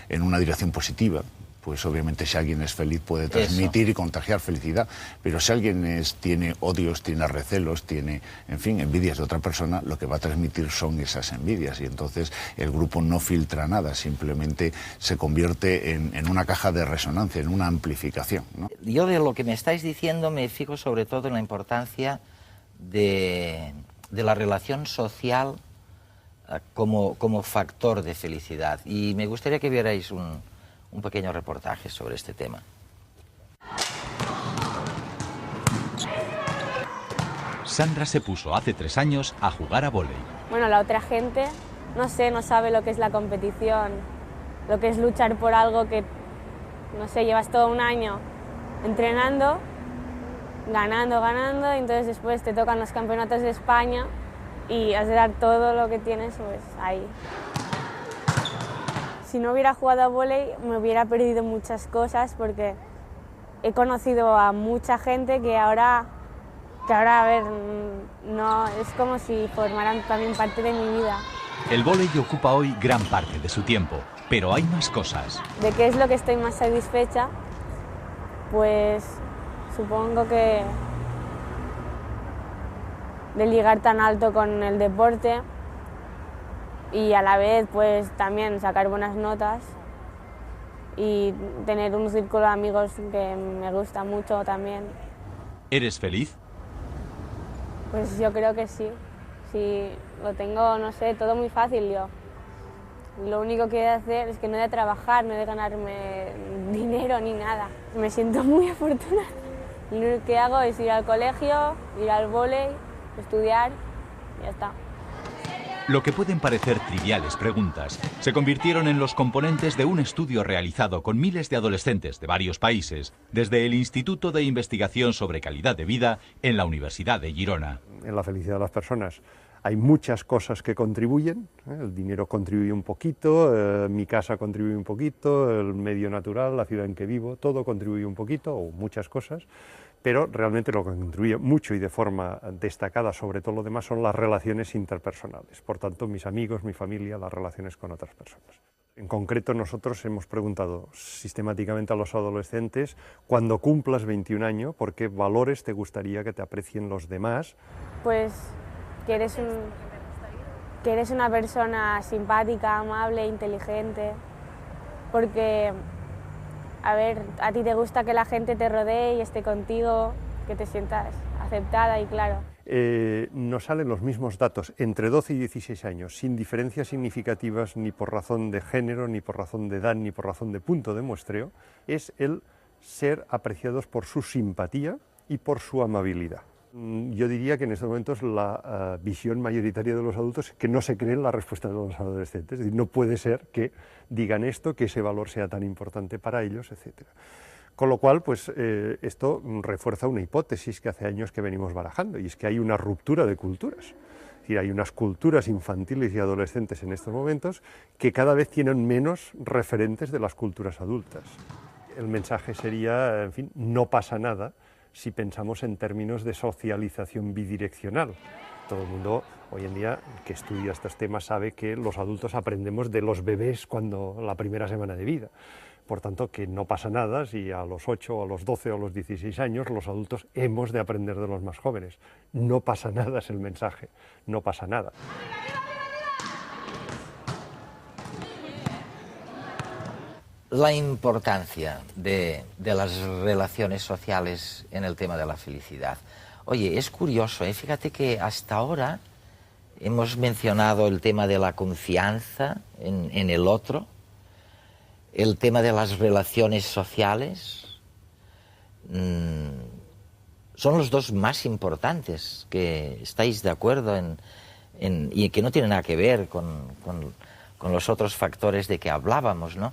en una dirección positiva, pues obviamente si alguien es feliz puede transmitir y contagiar felicidad, pero si alguien tiene odios, tiene recelos, tiene, en fin, envidias de otra persona, lo que va a transmitir son esas envidias, y entonces el grupo no filtra nada, simplemente se convierte en una caja de resonancia, en una amplificación, ¿no? Yo de lo que me estáis diciendo me fijo sobre todo en la importancia de la relación social como factor de felicidad, y me gustaría que vierais un pequeño reportaje sobre este tema. Sandra se puso hace 3 años a jugar a vóley. Bueno, la otra gente, no sé, no sabe lo que es la competición, lo que es luchar por algo que, no sé, llevas todo un año entrenando, ganando, y entonces después te tocan los campeonatos de España y has de dar todo lo que tienes, pues ahí. Si no hubiera jugado a vóley me hubiera perdido muchas cosas, porque he conocido a mucha gente que ahora a ver, no, es como si formaran también parte de mi vida. El vóley ocupa hoy gran parte de su tiempo, pero hay más cosas. ¿De qué es lo que estoy más satisfecha? Pues supongo que de ligar tan alto con el deporte, y a la vez pues también sacar buenas notas y tener un círculo de amigos que me gusta mucho también. ¿Eres feliz? Pues yo creo que sí. Sí, lo tengo, no sé, todo muy fácil yo. Lo único que he de hacer es que no he de trabajar, no he de ganarme dinero ni nada. Me siento muy afortunada. Lo único que hago es ir al colegio, ir al vóley, estudiar y ya está. Lo que pueden parecer triviales preguntas se convirtieron en los componentes de un estudio realizado con miles de adolescentes de varios países desde el Instituto de Investigación sobre Calidad de Vida en la Universidad de Girona. En la felicidad de las personas hay muchas cosas que contribuyen, el dinero contribuye un poquito, mi casa contribuye un poquito, el medio natural, la ciudad en que vivo, todo contribuye un poquito o muchas cosas, pero realmente lo que contribuye mucho y de forma destacada sobre todo lo demás son las relaciones interpersonales, por tanto mis amigos, mi familia, las relaciones con otras personas. En concreto nosotros hemos preguntado sistemáticamente a los adolescentes cuando cumplas 21 años, ¿por qué valores te gustaría que te aprecien los demás? Pues que eres una persona simpática, amable, inteligente, porque a ver, a ti te gusta que la gente te rodee y esté contigo, que te sientas aceptada y claro. Nos salen los mismos datos entre 12 y 16 años, sin diferencias significativas ni por razón de género, ni por razón de edad, ni por razón de punto de muestreo, es el ser apreciados por su simpatía y por su amabilidad. Yo diría que en estos momentos la visión mayoritaria de los adultos es que no se creen la respuesta de los adolescentes. Es decir, no puede ser que digan esto, que ese valor sea tan importante para ellos, etc. Con lo cual, pues esto refuerza una hipótesis que hace años que venimos barajando, y es que hay una ruptura de culturas. Es decir, hay unas culturas infantiles y adolescentes en estos momentos que cada vez tienen menos referentes de las culturas adultas. El mensaje sería, en fin, no pasa nada si pensamos en términos de socialización bidireccional. Todo el mundo hoy en día que estudia estos temas sabe que los adultos aprendemos de los bebés cuando la primera semana de vida. Por tanto, que no pasa nada si a los 8, a los 12 o a los 16 años los adultos hemos de aprender de los más jóvenes. No pasa nada es el mensaje, no pasa nada. La importancia de las relaciones sociales en el tema de la felicidad. Oye, es curioso, fíjate que hasta ahora hemos mencionado el tema de la confianza en el otro, el tema de las relaciones sociales. Son los dos más importantes, que estáis de acuerdo y que no tienen nada que ver con los otros factores de que hablábamos, ¿no?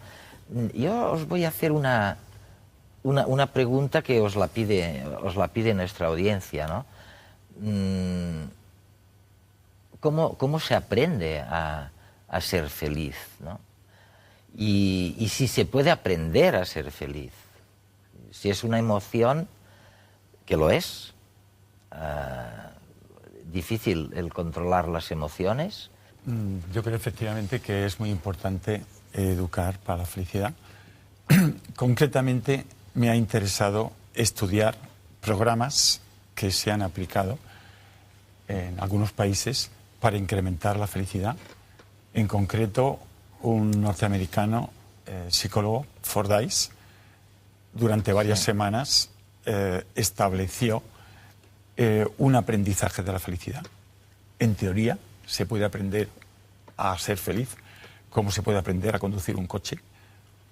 Yo os voy a hacer una pregunta que os la pide nuestra audiencia, ¿no? ¿Cómo se aprende a ser feliz, ¿no? Y si se puede aprender a ser feliz. Si es una emoción, que lo es, difícil el controlar las emociones. Yo creo efectivamente que es muy importante educar para la felicidad. Concretamente me ha interesado estudiar programas que se han aplicado en algunos países para incrementar la felicidad. En concreto, un norteamericano, psicólogo, Fordyce, durante varias semanas estableció un aprendizaje de la felicidad. En teoría, se puede aprender a ser feliz como se puede aprender a conducir un coche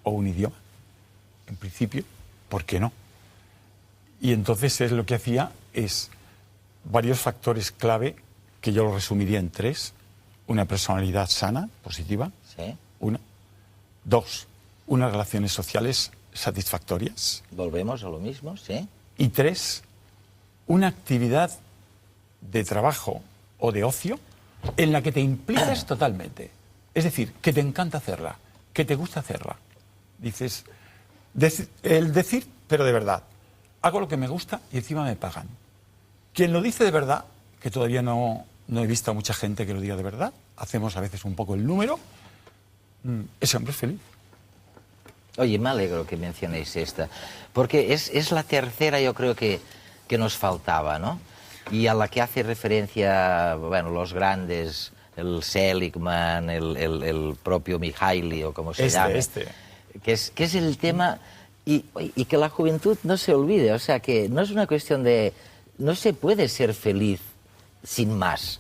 o un idioma. En principio, ¿por qué no? Y entonces lo que hacía es varios factores clave que yo lo resumiría en 3. Una personalidad sana, positiva. Sí. 1. 2. Unas relaciones sociales satisfactorias. Volvemos a lo mismo, sí. Y 3. Una actividad de trabajo o de ocio en la que te implicas totalmente. Es decir, que te encanta hacerla, que te gusta hacerla. Dices, el decir, pero de verdad. Hago lo que me gusta y encima me pagan. Quien lo dice de verdad, que todavía no he visto a mucha gente que lo diga de verdad, hacemos a veces un poco el número, ese hombre es feliz. Oye, me alegro que mencionéis esta, porque es la tercera, yo creo que nos faltaba, ¿no? Y a la que hace referencia, bueno, los grandes, el Seligman, el propio Mihaly, o como se llame, que es el tema, y que la juventud no se olvide, o sea, que no es una cuestión de, no se puede ser feliz sin más.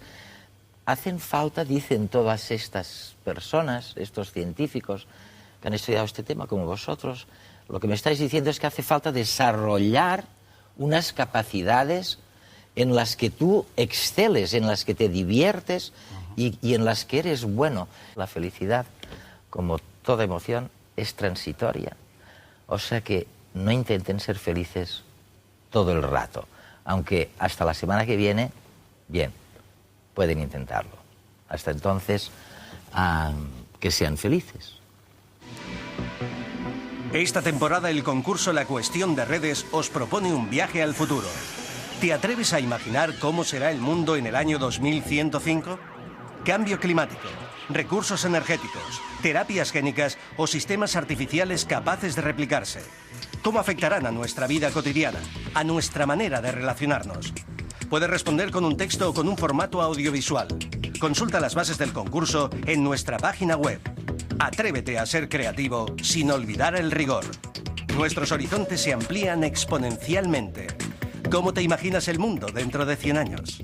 Hacen falta, dicen todas estas personas, estos científicos que han estudiado este tema como vosotros, lo que me estáis diciendo es que hace falta desarrollar unas capacidades en las que tú exceles, en las que te diviertes y en las que eres bueno. La felicidad, como toda emoción, es transitoria. O sea que no intenten ser felices todo el rato, aunque hasta la semana que viene, bien, pueden intentarlo. Hasta entonces, que sean felices. Esta temporada el concurso La Cuestión de Redes os propone un viaje al futuro. ¿Te atreves a imaginar cómo será el mundo en el año 2105? Cambio climático, recursos energéticos, terapias génicas o sistemas artificiales capaces de replicarse. ¿Cómo afectarán a nuestra vida cotidiana, a nuestra manera de relacionarnos? Puedes responder con un texto o con un formato audiovisual. Consulta las bases del concurso en nuestra página web. Atrévete a ser creativo sin olvidar el rigor. Nuestros horizontes se amplían exponencialmente. ¿Cómo te imaginas el mundo dentro de 100 años?